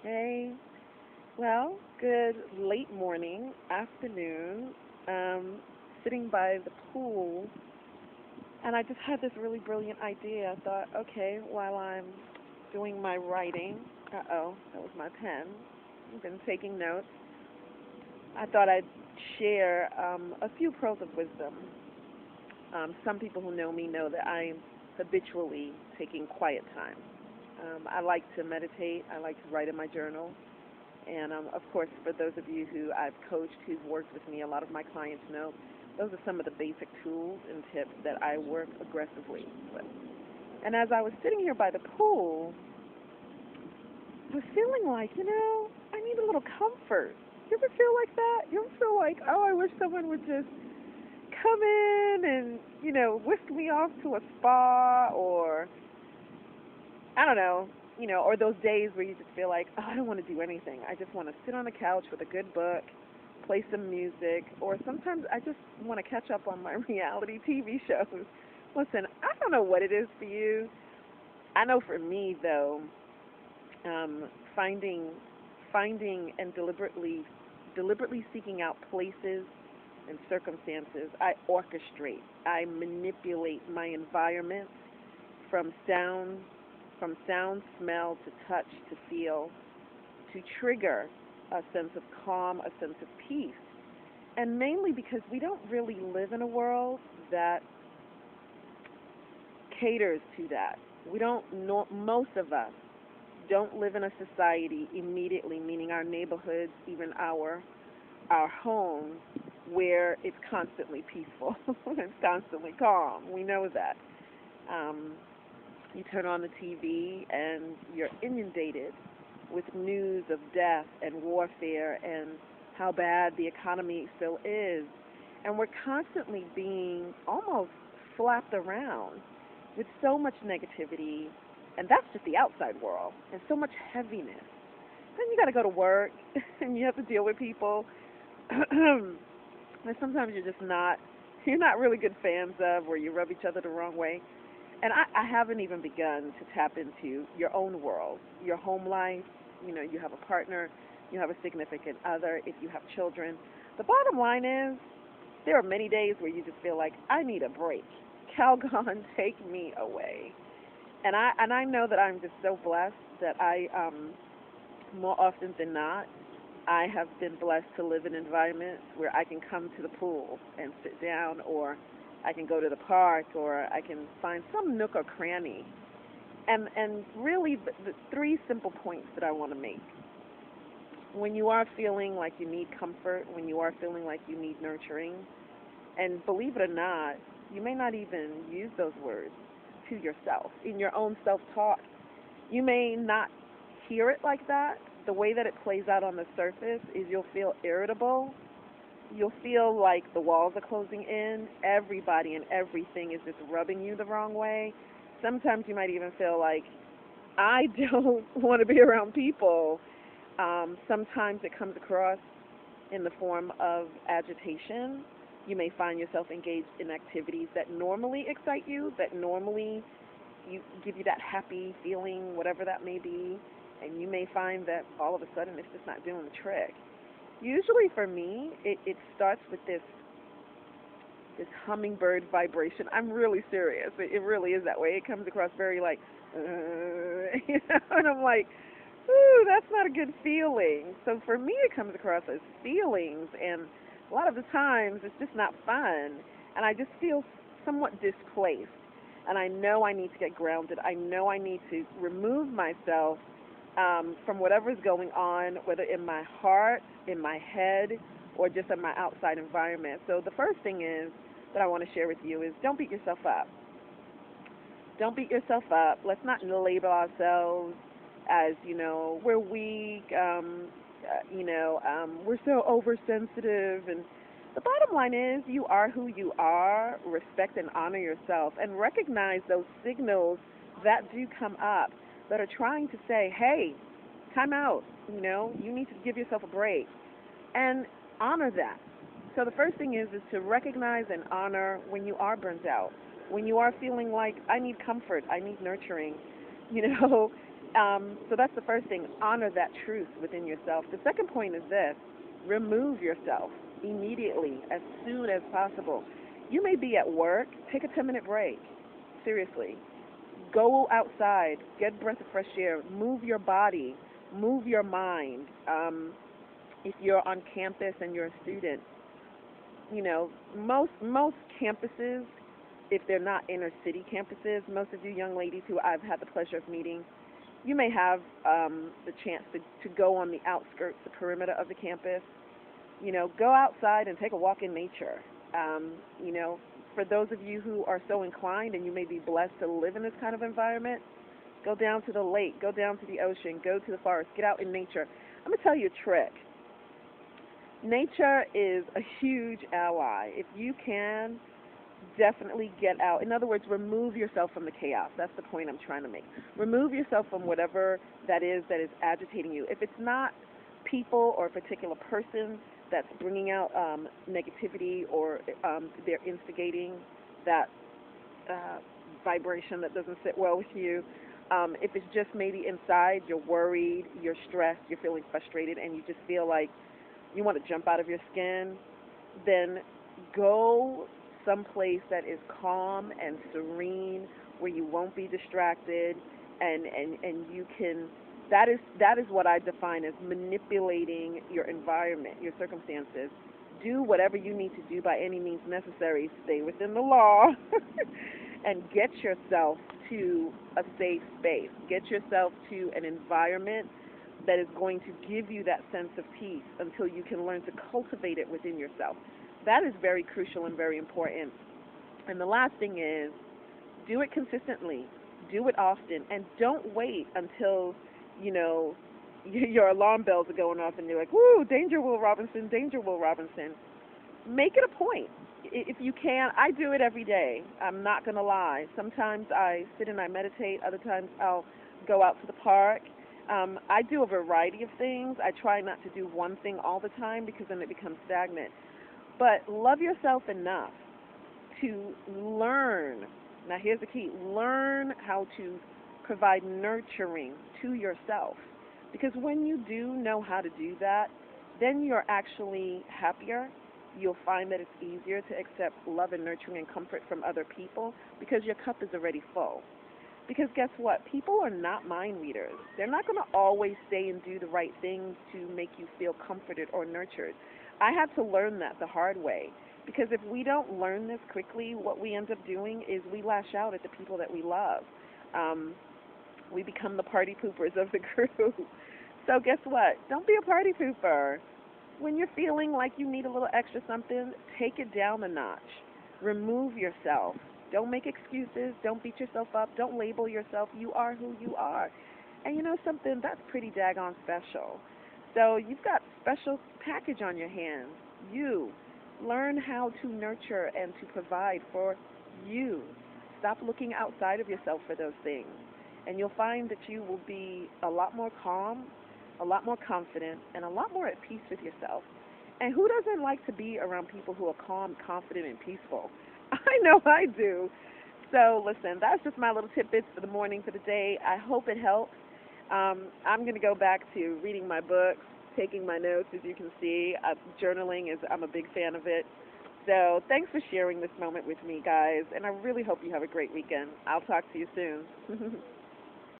Hey, well, good late morning, afternoon, sitting by the pool, and I just had this really brilliant idea. I thought, okay, while I'm doing my writing, uh-oh, that was my pen. I've been taking notes. I thought I'd share a few pearls of wisdom. Some people who know me know that I'm habitually taking quiet time. I like to meditate. I like to write in my journal. And of course, for those of you who I've coached, who've worked with me, a lot of my clients know those are some of the basic tools and tips that I work aggressively with. And as I was sitting here by the pool, I was feeling like, I need a little comfort. You ever feel like that? You ever feel like, oh, I wish someone would just come in and, whisk me off to a spa or I don't know, or those days where you just feel like, oh, I don't want to do anything. I just want to sit on the couch with a good book, play some music, or sometimes I just want to catch up on my reality TV shows. Listen, I don't know what it is for you. I know for me though, um, finding finding and deliberately seeking out places and circumstances. I orchestrate. I manipulate my environment from sound from sound, smell to touch to feel to trigger a sense of calm, a sense of peace. And mainly because we don't really live in a world that caters to that. We don't know, most of us don't live in a society immediately, meaning our neighborhoods, even our homes, where it's constantly peaceful, it's constantly calm. We know that. Um, you turn on the TV and you're inundated with news of death and warfare and how bad the economy still is. And we're constantly being almost slapped around with so much negativity, and that's just the outside world, and so much heaviness. Then you got to go to work, and you have to deal with people and sometimes you're not really good fans of, or you rub each other the wrong way. And I haven't even begun to tap into your own world, your home life. You have a partner, you have a significant other, if you have children. The bottom line is, there are many days where you just feel like I need a break. Calgon, take me away. And I know that I'm just so blessed that more often than not, I have been blessed to live in environments where I can come to the pool and sit down, or I can go to the park, or I can find some nook or cranny. And really, the three simple points that I want to make. When you are feeling like you need comfort, when you are feeling like you need nurturing, and believe it or not, you may not even use those words to yourself in your own self-talk. You may not hear it like that. The way that it plays out on the surface is you'll feel irritable. You'll feel like the walls are closing in. Everybody and everything is just rubbing you the wrong way. Sometimes you might even feel like, I don't want to be around people. Sometimes it comes across in the form of agitation. You may find yourself engaged in activities that normally excite you, that normally give you that happy feeling, whatever that may be, and you may find that all of a sudden it's just not doing the trick. Usually for me, it starts with this hummingbird vibration. I'm really serious. It really is that way. It comes across very like, and I'm like, ooh, that's not a good feeling. So for me, it comes across as feelings, and a lot of the times it's just not fun, and I just feel somewhat displaced. And I know I need to get grounded. I know I need to remove myself from whatever's going on, whether in my heart, in my head, or just in my outside environment. So the first thing is that I want to share with you is don't beat yourself up. Don't beat yourself up. Let's not label ourselves as, we're weak, we're so oversensitive. And the bottom line is you are who you are. Respect and honor yourself and recognize those signals that do come up that are trying to say, hey, time out. You need to give yourself a break and honor that. So the first thing is to recognize and honor when you are burnt out, when you are feeling like I need comfort, I need nurturing. You know, So that's the first thing. Honor that truth within yourself. The second point is this: remove yourself immediately, as soon as possible. You may be at work. Take a 10-minute break. Seriously. Go outside. Get a breath of fresh air. Move your body. Move your mind. If you're on campus and you're a student, most campuses, if they're not inner city campuses, most of you young ladies who I've had the pleasure of meeting, you may have the chance to go on the outskirts, the perimeter of the campus. Go outside and take a walk in nature. For those of you who are so inclined and you may be blessed to live in this kind of environment, go down to the lake, go down to the ocean, go to the forest, get out in nature. I'm going to tell you a trick. Nature is a huge ally. If you can, definitely get out. In other words, remove yourself from the chaos. That's the point I'm trying to make. Remove yourself from whatever that is agitating you. If it's not people or a particular person that's bringing out negativity, or they're instigating that vibration that doesn't sit well with you, if it's just maybe inside, you're worried, you're stressed, you're feeling frustrated, and you just feel like you want to jump out of your skin, then go someplace that is calm and serene, where you won't be distracted, and you can. That is what I define as manipulating your environment, your circumstances. Do whatever you need to do by any means necessary. Stay within the law, and get yourself to a safe space. Get yourself to an environment that is going to give you that sense of peace until you can learn to cultivate it within yourself. That is very crucial and very important. And the last thing is, do it consistently, do it often, and don't wait until, your alarm bells are going off and you're like, woo, danger, Will Robinson, danger, Will Robinson. Make it a point. If you can, I do it every day. I'm not going to lie. Sometimes I sit and I meditate. Other times I'll go out to the park. I do a variety of things. I try not to do one thing all the time because then it becomes stagnant. But love yourself enough to learn. Now, here's the key. Learn how to provide nurturing to yourself. Because when you do know how to do that, then you're actually happier. You'll find that it's easier to accept love and nurturing and comfort from other people because your cup is already full. Because guess what? People are not mind readers. They're not going to always say and do the right things to make you feel comforted or nurtured. I had to learn that the hard way. Because if we don't learn this quickly, what we end up doing is we lash out at the people that we love. We become the party poopers of the group. So guess what? Don't be a party pooper. When you're feeling like you need a little extra something, take it down a notch. Remove yourself. Don't make excuses. Don't beat yourself up. Don't label yourself. You are who you are. And you know something? That's pretty daggone special. So you've got a special package on your hands. You learn how to nurture and to provide for you. Stop looking outside of yourself for those things. And you'll find that you will be a lot more calm, a lot more confident, and a lot more at peace with yourself. And who doesn't like to be around people who are calm, confident, and peaceful? I know I do. So listen, that's just my little tidbits for the morning, for the day. I hope it helps. I'm going to go back to reading my books, taking my notes, as you can see. Journaling I'm a big fan of it. So thanks for sharing this moment with me, guys, and I really hope you have a great weekend. I'll talk to you soon.